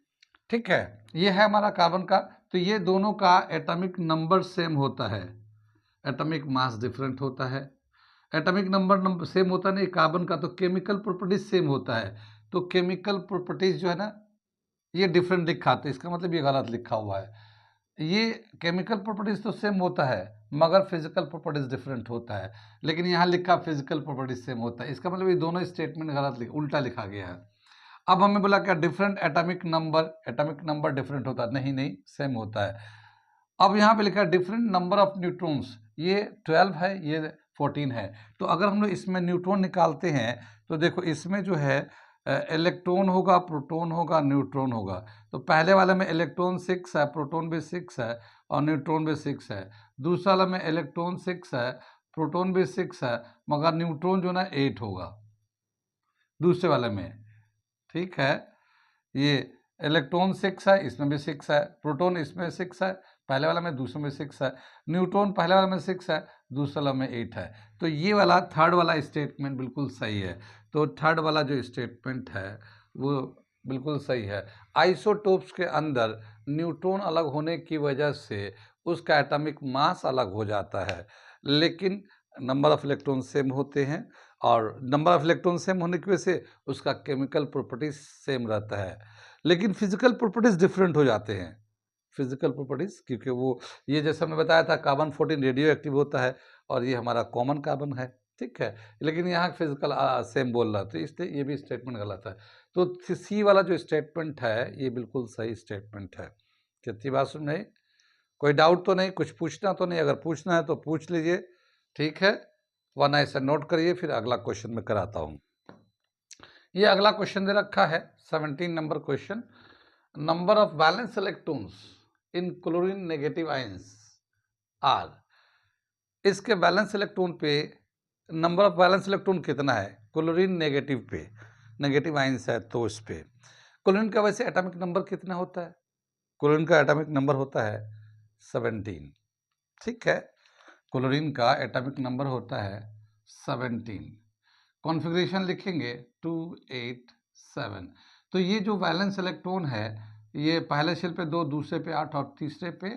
ठीक है, ये है हमारा कार्बन का, तो ये दोनों का एटॉमिक नंबर सेम होता है, एटॉमिक मास डिफरेंट होता है। एटॉमिक नंबर सेम होता नहीं कार्बन का, तो केमिकल प्रॉपर्टीज सेम होता है, तो केमिकल प्रॉपर्टीज जो है ना ये डिफरेंट लिखा, तो इसका मतलब ये गलत लिखा हुआ है। ये केमिकल प्रॉपर्टीज तो सेम होता है मगर फिजिकल प्रॉपर्टीज डिफरेंट होता है, लेकिन यहाँ लिखा फिजिकल प्रॉपर्टीज सेम होता है, इसका मतलब ये दोनों स्टेटमेंट गलत उल्टा लिखा गया है। अब हमें बोला क्या? डिफरेंट एटॉमिक नंबर डिफरेंट होता है, नहीं नहीं सेम होता है। अब यहाँ पे लिखा है डिफरेंट नंबर ऑफ न्यूट्रॉन्स, ये 12 है, ये 14 है। तो अगर हम लोग इसमें न्यूट्रॉन निकालते हैं तो देखो इसमें जो है इलेक्ट्रॉन होगा, प्रोटॉन होगा, न्यूट्रॉन होगा। तो पहले वाले में इलेक्ट्रॉन 6 है, प्रोटॉन भी 6 है और न्यूट्रॉन भी 6 है। दूसरे वाला में इलेक्ट्रॉन 6 है, प्रोटॉन भी 6 है, मगर न्यूट्रॉन जो ना 8 होगा दूसरे वाले में। ठीक है, ये इलेक्ट्रॉन 6 है, इसमें भी 6 है, प्रोटॉन इसमें 6 है पहले वाला में, दूसरे में 6 है, न्यूट्रॉन पहले वाला में 6 है, दूसरे वाला में 8 है। तो ये वाला थर्ड वाला स्टेटमेंट बिल्कुल सही है। तो थर्ड वाला जो स्टेटमेंट है वो बिल्कुल सही है। आइसोटोप्स के अंदर न्यूट्रॉन अलग होने की वजह से उसका एटॉमिक मास अलग हो जाता है, लेकिन नंबर ऑफ इलेक्ट्रॉन सेम होते हैं, और नंबर ऑफ इलेक्ट्रॉन सेम होने की वजह से उसका केमिकल प्रॉपर्टीज सेम रहता है, लेकिन फिजिकल प्रॉपर्टीज डिफरेंट हो जाते हैं। फिजिकल प्रॉपर्टीज, क्योंकि वो ये जैसे हमने बताया था कार्बन 14 रेडियो एक्टिव होता है और ये हमारा कॉमन कार्बन है, ठीक है, लेकिन यहाँ फिजिकल सेम बोल रहा है, तो इसलिए ये भी स्टेटमेंट गलत है। तो सी वाला जो स्टेटमेंट है ये बिल्कुल सही स्टेटमेंट है। कितनी बात सुन रही? कोई डाउट तो नहीं, कुछ पूछना तो नहीं? अगर पूछना है तो पूछ लीजिए, ठीक है, वरना इसे नोट करिए, फिर अगला क्वेश्चन में कराता हूँ। ये अगला क्वेश्चन दे रखा है 17 number question. Number of valence electrons in chlorine negative ions are. इसके वैलेंस इलेक्ट्रॉन पे नंबर ऑफ वैलेंस इलेक्ट्रॉन कितना है क्लोरीन नेगेटिव पे, नेगेटिव आयंस है तो इस पे। क्लोरीन का वैसे एटॉमिक नंबर कितना होता है? क्लोरीन का एटॉमिक नंबर होता है 17, ठीक है, क्लोरीन का एटॉमिक नंबर होता है 17। कॉन्फ़िगरेशन लिखेंगे 287। तो ये जो वैलेंस इलेक्ट्रॉन है ये पहले शेल पे 2, दूसरे पे 8 और तीसरे पे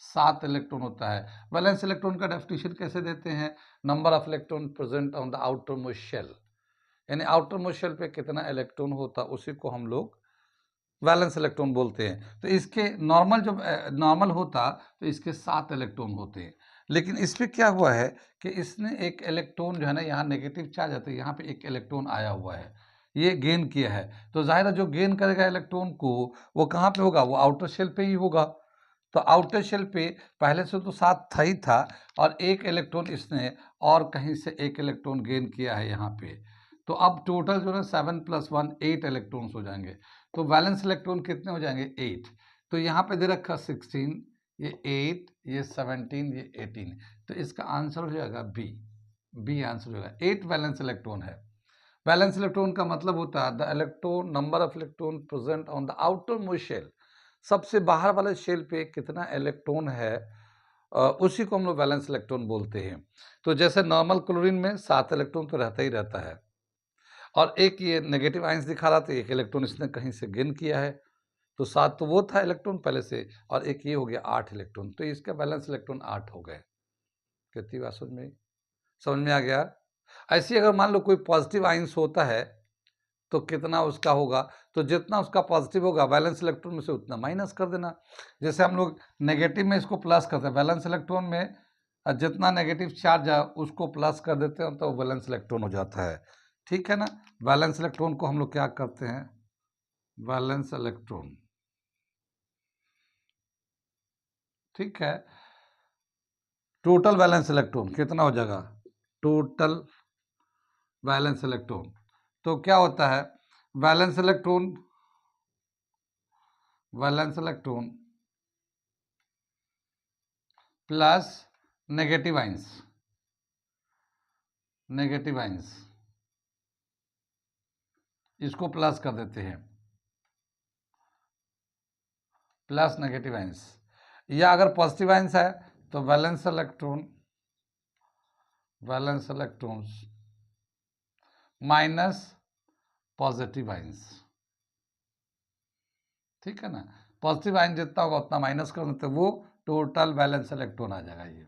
7 इलेक्ट्रॉन होता है। वैलेंस इलेक्ट्रॉन का डेफिनेशन कैसे देते हैं? Number of electron present on the outer most shell, यानी आउटर मोस्ट शेल पे कितना इलेक्ट्रॉन होता है उसी को हम लोग वैलेंस इलेक्ट्रॉन बोलते हैं। तो इसके नॉर्मल जब नॉर्मल होता तो इसके 7 इलेक्ट्रॉन होते हैं, लेकिन इस पर क्या हुआ है कि इसने एक इलेक्ट्रॉन जो है ना, यहाँ नेगेटिव चार्ज आता है, यहाँ पे एक इलेक्ट्रॉन आया हुआ है, ये गेन किया है। तो जाहिर है जो गेन करेगा इलेक्ट्रॉन को वो कहाँ पे होगा? वो आउटर शेल पे ही होगा। तो आउटर शेल पे पहले से तो 7 था ही था, और एक इलेक्ट्रॉन इसने और कहीं से एक इलेक्ट्रॉन गेन किया है यहाँ पे। तो अब टोटल जो है 7 + 1 8 इलेक्ट्रॉन्स हो जाएंगे। तो वैलेंस इलेक्ट्रॉन कितने हो जाएंगे? 8। तो यहाँ पे दे रखा 16, ये 8, ये 17, ये 18। तो इसका आंसर हो जाएगा बी आंसर होगा। 8 वैलेंस इलेक्ट्रॉन है। वैलेंस इलेक्ट्रॉन का मतलब होता है the electron number of electron present on the outer most shell, सबसे बाहर वाले शेल पे कितना इलेक्ट्रॉन है उसी को हम लोग वैलेंस इलेक्ट्रॉन बोलते हैं। तो जैसे नॉर्मल क्लोरीन में 7 इलेक्ट्रॉन तो रहता ही रहता है, और एक ये नेगेटिव आयंस दिखा रहा था, एक इलेक्ट्रॉन इसने कहीं से गेन किया है, तो 7 तो वो था इलेक्ट्रॉन पहले से, और एक ये हो गया 8 इलेक्ट्रॉन, तो इसका बैलेंस इलेक्ट्रॉन 8 हो गए। कितनी बात समझ में आ गया? ऐसे अगर मान लो कोई पॉजिटिव आयंस होता है तो कितना उसका होगा? तो जितना उसका पॉजिटिव होगा वैलेंस इलेक्ट्रॉन में से उतना माइनस कर देना। जैसे हम लोग नेगेटिव में इसको प्लस करते हैं, वैलेंस इलेक्ट्रॉन में जितना नेगेटिव चार्ज है उसको प्लस कर देते हैं तो वैलेंस इलेक्ट्रॉन हो जाता है, ठीक है ना। वैलेंस इलेक्ट्रॉन को हम लोग क्या करते हैं? वैलेंस इलेक्ट्रॉन, ठीक है, टोटल वैलेंस इलेक्ट्रॉन कितना हो जाएगा? Total valence electron. तो क्या होता है valence electron plus negative ions, इसको प्लस कर देते हैं, प्लस नेगेटिव आइंस, या अगर पॉजिटिव आइंस है तो valence electrons minus positive ions, ठीक है ना। पॉजिटिव आयन जितना होगा उतना माइनस कर देते, वो टोटल वैलेंस इलेक्ट्रॉन आ जाएगा ये,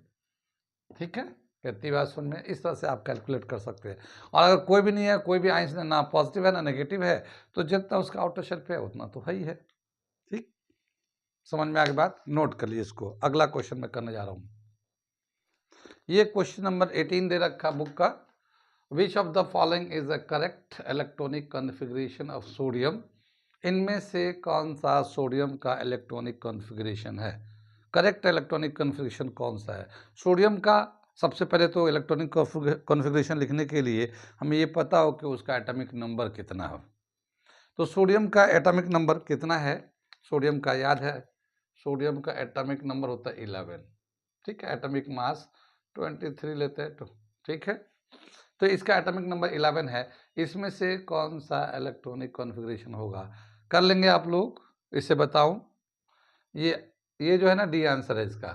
ठीक है। कितनी बात सुन में, इस तरह से आप कैलकुलेट कर सकते हैं। और अगर कोई भी नहीं है, कोई भी आयंस ना पॉजिटिव है ना नेगेटिव है, तो जितना उसका आउटर शेल पे है उतना तो है ही है, ठीक। समझ में आ गई बात? नोट कर लीजिए इसको। अगला क्वेश्चन मैं करने जा रहा हूँ। ये क्वेश्चन नंबर 18 दे रखा बुक का। विच of the following is the correct electronic configuration of sodium. इनमें से कौन सा सोडियम का इलेक्ट्रॉनिक कॉन्फ़िगरेशन है? करेक्ट इलेक्ट्रॉनिक कॉन्फ़िगरेशन कौन सा है सोडियम का? सबसे पहले तो इलेक्ट्रॉनिक कॉन्फ़िगरेशन लिखने के लिए हमें ये पता हो कि उसका एटॉमिक नंबर कितना हो। तो सोडियम का एटॉमिक नंबर कितना है? सोडियम का याद है, सोडियम का एटॉमिक नंबर होता है 11, ठीक है, एटॉमिक मास 23 लेते हैं तो ठीक है। तो इसका एटॉमिक नंबर 11 है। इसमें से कौन सा इलेक्ट्रॉनिक कॉन्फ़िगरेशन होगा? कर लेंगे आप लोग? इसे बताऊं? ये जो है ना, डी आंसर है इसका।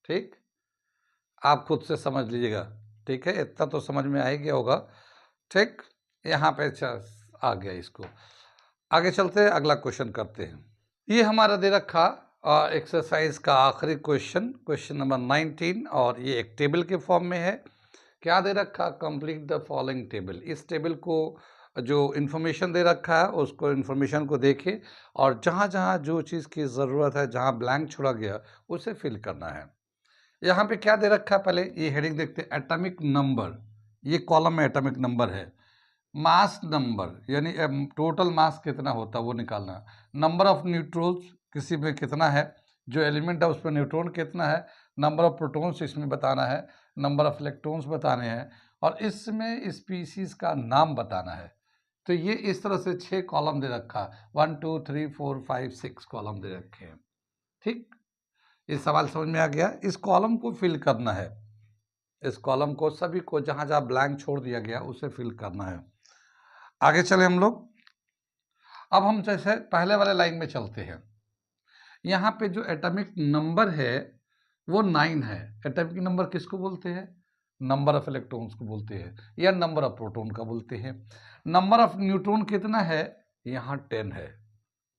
ठीक, आप खुद से समझ लीजिएगा। ठीक है, इतना तो समझ में आ ही गया होगा। ठीक, यहाँ पे आ गया। इसको आगे चलते हैं, अगला क्वेश्चन करते हैं। ये हमारा दे रखा एक्सरसाइज का आखिरी क्वेश्चन, क्वेश्चन नंबर 19, और ये एक टेबल के फॉर्म में है। क्या दे रखा? Complete the following table. इस टेबल को जो इन्फॉर्मेशन दे रखा है उसको, इन्फॉर्मेशन को देखें और जहाँ जहाँ जो चीज़ की ज़रूरत है, जहाँ ब्लैंक छोड़ा गया उसे फिल करना है। यहाँ पे क्या दे रखा है? पहले ये हेडिंग देखते हैं, एटॉमिक नंबर। ये कॉलम में एटॉमिक नंबर है। मास नंबर यानी टोटल मास कितना होता है वो निकालना। नंबर ऑफ न्यूट्रॉन्स किसी में कितना है, जो एलिमेंट है उस पर न्यूट्रॉन कितना है। नंबर ऑफ प्रोटॉन्स इसमें बताना है। नंबर ऑफ इलेक्ट्रॉन्स बताने हैं और इसमें स्पीसीज का नाम बताना है। तो ये इस तरह से 6 कॉलम दे रखा, 1 2 3 4 5 6 कॉलम दे रखे हैं। ठीक, ये सवाल समझ में आ गया? इस कॉलम को फिल करना है। इस कॉलम को सभी को जहाँ जहाँ ब्लैंक छोड़ दिया गया उसे फिल करना है। आगे चले हम लोग। अब हम जैसे पहले वाले लाइन में चलते हैं। यहाँ पे जो एटॉमिक नंबर है वो 9 है। एटॉमिक नंबर किसको बोलते हैं? नंबर ऑफ इलेक्ट्रॉन्स को बोलते हैं या नंबर ऑफ प्रोटॉन का बोलते हैं। नंबर ऑफ न्यूट्रॉन कितना है? यहाँ 10 है।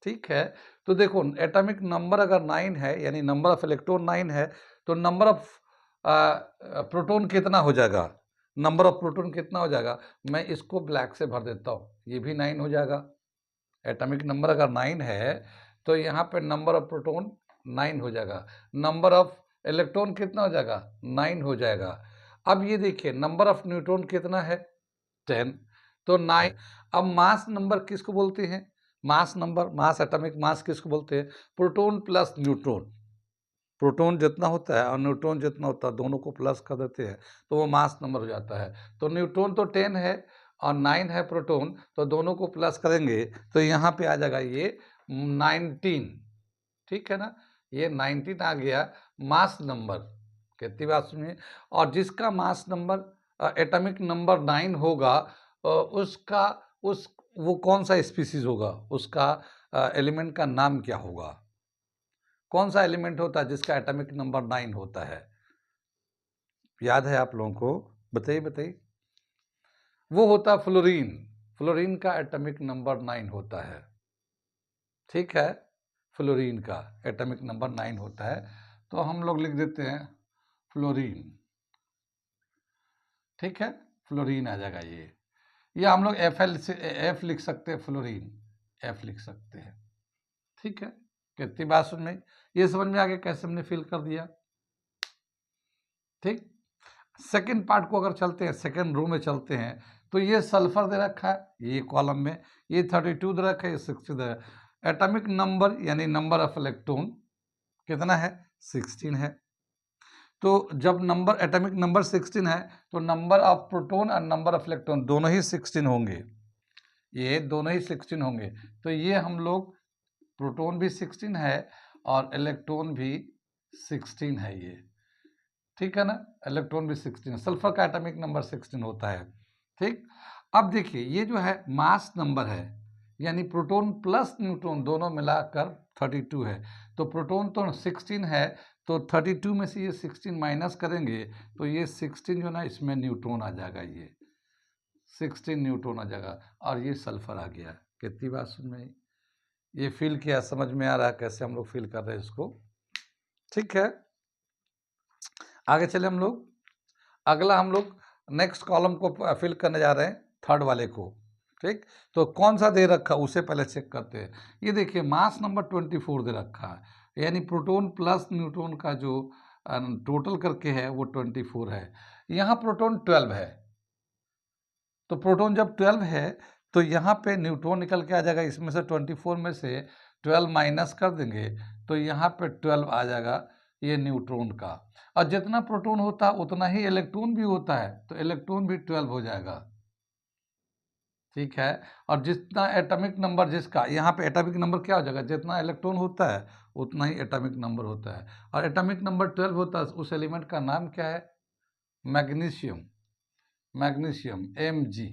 ठीक है, तो देखो एटॉमिक नंबर अगर 9 है यानी नंबर ऑफ इलेक्ट्रॉन 9 है, तो नंबर ऑफ प्रोटॉन कितना हो जाएगा? नंबर ऑफ प्रोटॉन कितना हो जाएगा? मैं इसको ब्लैक से भर देता हूँ, ये भी 9 हो जाएगा। एटॉमिक नंबर अगर 9 है तो यहाँ पे नंबर ऑफ प्रोटॉन 9 हो जाएगा। नंबर ऑफ इलेक्ट्रॉन कितना हो जाएगा? 9 हो जाएगा। अब ये देखिए नंबर ऑफ न्यूट्रॉन कितना है? 10, तो 9। अब मास नंबर किसको बोलते हैं? Mass number, mass atomic mass किसको बोलते हैं? Proton plus neutron. प्रोटॉन जितना होता है और न्यूट्रॉन जितना होता है दोनों को प्लस कर देते हैं तो वो मास नंबर हो जाता है। तो न्यूट्रॉन तो 10 है और 9 है प्रोटॉन, तो दोनों को प्लस करेंगे तो यहाँ पे आ जाएगा ये 19। ठीक है ना, ये 19 आ गया मास नंबर। कितनी बात सुनिए। और जिसका मास नंबर एटॉमिक नंबर 9 होगा उसका वो कौन सा स्पीसीज होगा, उसका एलिमेंट का नाम क्या होगा? कौन सा एलिमेंट होता है जिसका एटॉमिक नंबर 9 होता है? याद है आप लोगों को? बताइए बताइए। वो होता है फ्लोरीन। फ्लोरीन का एटॉमिक नंबर 9 होता है। ठीक है, फ्लोरीन का एटॉमिक नंबर 9 होता है, तो हम लोग लिख देते हैं फ्लोरीन। ठीक है, फ्लोरीन आ जाएगा ये, या हम लोग एफ लिख सकते हैं, फ्लोरीन एफ लिख सकते हैं। ठीक है, कितनी बात सुन में ये समझ में आ गया कैसे हमने फिल कर दिया। ठीक, सेकंड पार्ट को अगर चलते हैं, सेकंड रो में चलते हैं, तो ये सल्फर दे रखा है, ये कॉलम में ये 32 दे रखा है, ये 60 दे रखा है। एटॉमिक नंबर यानी नंबर ऑफ इलेक्ट्रॉन कितना है? 16 है। तो जब नंबर एटॉमिक नंबर 16 है तो नंबर ऑफ प्रोटॉन और नंबर ऑफ इलेक्ट्रॉन दोनों ही 16 होंगे। ये दोनों ही 16 होंगे, तो ये हम लोग प्रोटॉन भी 16 है और इलेक्ट्रॉन भी 16 है ये। ठीक है ना, इलेक्ट्रॉन भी 16, सल्फर का एटॉमिक नंबर 16 होता है। ठीक, अब देखिए ये जो है मास नंबर है यानी प्रोटॉन प्लस न्यूट्रॉन दोनों मिलाकर 32 है। तो प्रोटॉन तो 16 है, तो 32 में से ये 16 माइनस करेंगे तो ये 16 जो ना इसमें न्यूट्रॉन आ जाएगा, ये 16 न्यूट्रॉन आ जाएगा और ये सल्फर आ गया। कितनी बात सुन में ये फील किया, समझ में आ रहा है कैसे हम लोग फील कर रहे हैं इसको? ठीक है, आगे चले हम लोग। अगला हम लोग नेक्स्ट कॉलम को फिल करने जा रहे हैं, थर्ड वाले को। ठीक, तो कौन सा दे रखा उसे पहले चेक करते हैं। ये देखिए मास नंबर 24 दे रखा है यानी प्रोटॉन प्लस न्यूट्रॉन का जो टोटल करके है वो 24 है। यहाँ प्रोटॉन 12 है, तो प्रोटॉन जब 12 है तो यहाँ पे न्यूट्रॉन निकल के आ जाएगा। इसमें से 24 में से 12 माइनस कर देंगे तो यहाँ पे 12 आ जाएगा ये न्यूट्रॉन का। और जितना प्रोटॉन होता है उतना ही इलेक्ट्रॉन भी होता है, तो इलेक्ट्रॉन भी 12 हो जाएगा। ठीक है, और जितना एटॉमिक नंबर जिसका, यहाँ पे एटॉमिक नंबर क्या हो जाएगा? जितना इलेक्ट्रॉन होता है उतना ही एटॉमिक नंबर होता है। और एटॉमिक नंबर 12 होता है, उस एलिमेंट का नाम क्या है? मैग्नीशियम। Magnesium, Mg,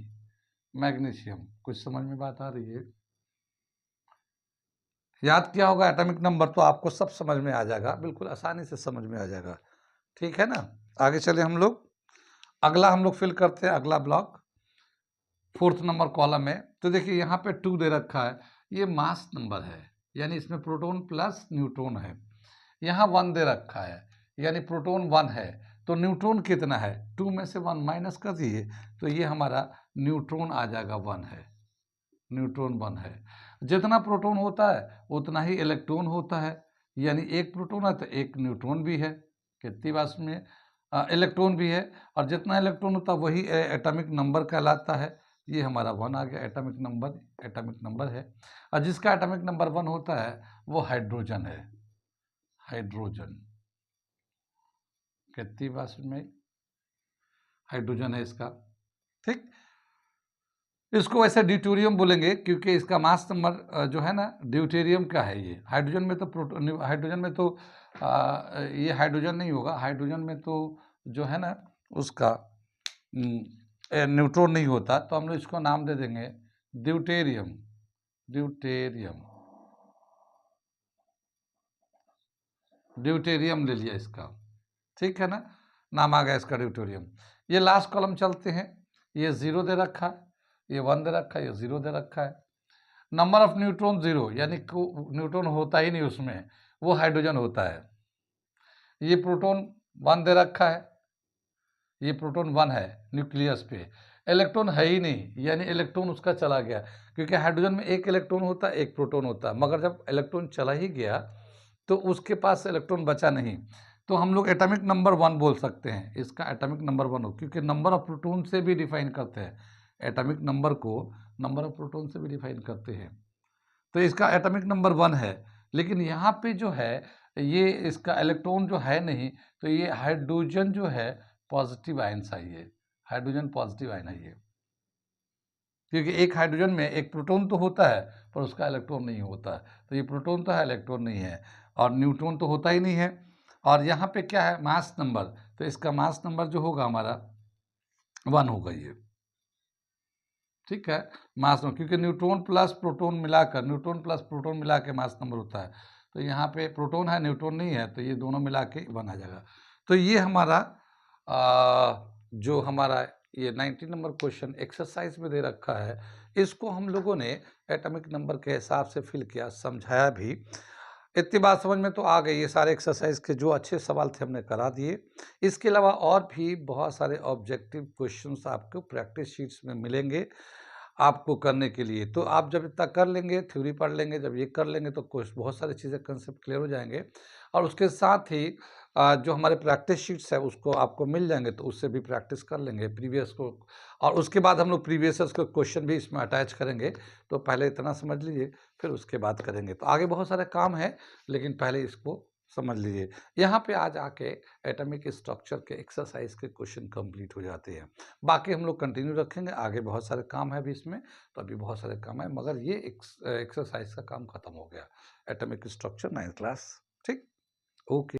magnesium. कुछ समझ में बात आ रही है? याद किया होगा एटॉमिक नंबर तो आपको सब समझ में आ जाएगा, बिल्कुल आसानी से समझ में आ जाएगा। ठीक है ना? आगे चले हम लोग, अगला हम लोग फिल करते हैं, अगला ब्लॉक 4th नंबर कॉलम में। तो देखिए यहाँ पे 2 दे रखा है, ये मास नंबर है, यानी इसमें प्रोटॉन प्लस न्यूट्रॉन है। यहाँ 1 दे रखा है, यानी प्रोटॉन 1 है, तो न्यूट्रॉन कितना है? 2 में से 1 माइनस कर दिए तो ये हमारा न्यूट्रॉन आ जाएगा, 1 है, न्यूट्रॉन 1 है। जितना प्रोटॉन होता है उतना ही इलेक्ट्रॉन होता है, यानी एक प्रोटॉन है तो एक न्यूट्रॉन भी है। कितनी बात में इलेक्ट्रॉन भी है, और जितना इलेक्ट्रॉन होता है वही एटॉमिक नंबर कहलाता है। ये हमारा 1 आ गया, एटॉमिक नंबर, एटॉमिक नंबर है। और जिसका एटॉमिक नंबर 1 होता है वो हाइड्रोजन है, हाइड्रोजन। कितनी बात में हाइड्रोजन है इसका। ठीक, इसको वैसे ड्यूटेरियम बोलेंगे क्योंकि इसका मास नंबर जो है ना ड्यूटेरियम का है। ये हाइड्रोजन में तो हाइड्रोजन में तो ये हाइड्रोजन नहीं होगा, हाइड्रोजन में तो जो है ना उसका न्यूट्रॉन नहीं होता, तो हम लोग इसको नाम दे देंगे ड्यूटेरियम। ड्यूटेरियम, ड्यूटेरियम ले लिया इसका। ठीक है ना, नाम आ गया इसका ड्यूटेरियम। ये लास्ट कॉलम चलते हैं, ये 0 दे रखा है, ये 1 दे रखा है, ये 0 दे रखा है। नंबर ऑफ न्यूट्रॉन 0, यानी न्यूट्रॉन होता ही नहीं उसमें, वो हाइड्रोजन होता है। ये प्रोटॉन 1 दे रखा है, ये प्रोटॉन 1 है न्यूक्लियस पे, इलेक्ट्रॉन है ही नहीं, यानी इलेक्ट्रॉन उसका चला गया, क्योंकि हाइड्रोजन में एक इलेक्ट्रॉन होता है, एक प्रोटॉन होता है, मगर जब इलेक्ट्रॉन चला ही गया तो उसके पास इलेक्ट्रॉन बचा नहीं, तो हम लोग एटॉमिक नंबर 1 बोल सकते हैं, इसका एटॉमिक नंबर 1 हो, क्योंकि नंबर ऑफ प्रोटॉन से भी डिफाइन करते हैं एटॉमिक नंबर को, नंबर ऑफ प्रोटॉन से भी डिफाइन करते हैं। तो इसका एटॉमिक नंबर 1 है, लेकिन यहाँ पे जो है ये इसका इलेक्ट्रॉन जो है नहीं, तो ये हाइड्रोजन जो है पॉजिटिव आयन चाहिए, हाइड्रोजन पॉजिटिव आयन है ये, क्योंकि एक हाइड्रोजन में एक प्रोटॉन तो होता है पर उसका इलेक्ट्रॉन नहीं होता, तो ये प्रोटॉन तो है, इलेक्ट्रॉन नहीं है, और न्यूट्रॉन तो होता ही नहीं है। और यहाँ पे क्या है? मास नंबर, तो इसका मास नंबर जो होगा हमारा 1 होगा ये। ठीक है, मास नंबर, क्योंकि न्यूट्रॉन प्लस प्रोटॉन मिलाकर, न्यूट्रॉन प्लस प्रोटॉन मिला के मास नंबर होता है, तो यहाँ पे प्रोटॉन है न्यूट्रॉन नहीं है, तो ये दोनों मिला के 1 आ जाएगा। तो ये हमारा जो हमारा ये 19 नंबर क्वेश्चन एक्सरसाइज में दे रखा है, इसको हम लोगों ने एटॉमिक नंबर के हिसाब से फिल किया, समझाया भी। इतनी बात समझ में तो आ गई, ये सारे एक्सरसाइज के जो अच्छे सवाल थे हमने करा दिए। इसके अलावा और भी बहुत सारे ऑब्जेक्टिव क्वेश्चंस आपको प्रैक्टिस शीट्स में मिलेंगे आपको करने के लिए। तो आप जब इतना कर लेंगे, थ्योरी पढ़ लेंगे, जब ये कर लेंगे तो कुछ बहुत सारी चीज़ें कंसेप्ट क्लियर हो जाएंगे, और उसके साथ ही जो हमारे प्रैक्टिस शीट्स है उसको आपको मिल जाएंगे, तो उससे भी प्रैक्टिस कर लेंगे प्रीवियस को, और उसके बाद हम लोग प्रीवियस के क्वेश्चन भी इसमें अटैच करेंगे। तो पहले इतना समझ लीजिए, फिर उसके बाद करेंगे, तो आगे बहुत सारे काम है, लेकिन पहले इसको समझ लीजिए। यहाँ पे आज आके एटॉमिक स्ट्रक्चर के एक्सरसाइज के क्वेश्चन कंप्लीट हो जाते हैं, बाकी हम लोग कंटिन्यू रखेंगे, आगे बहुत सारे काम है अभी इसमें, तो अभी बहुत सारे काम है, मगर ये एक्सरसाइज का काम खत्म हो गया, एटॉमिक स्ट्रक्चर 9th क्लास। ठीक, ओके।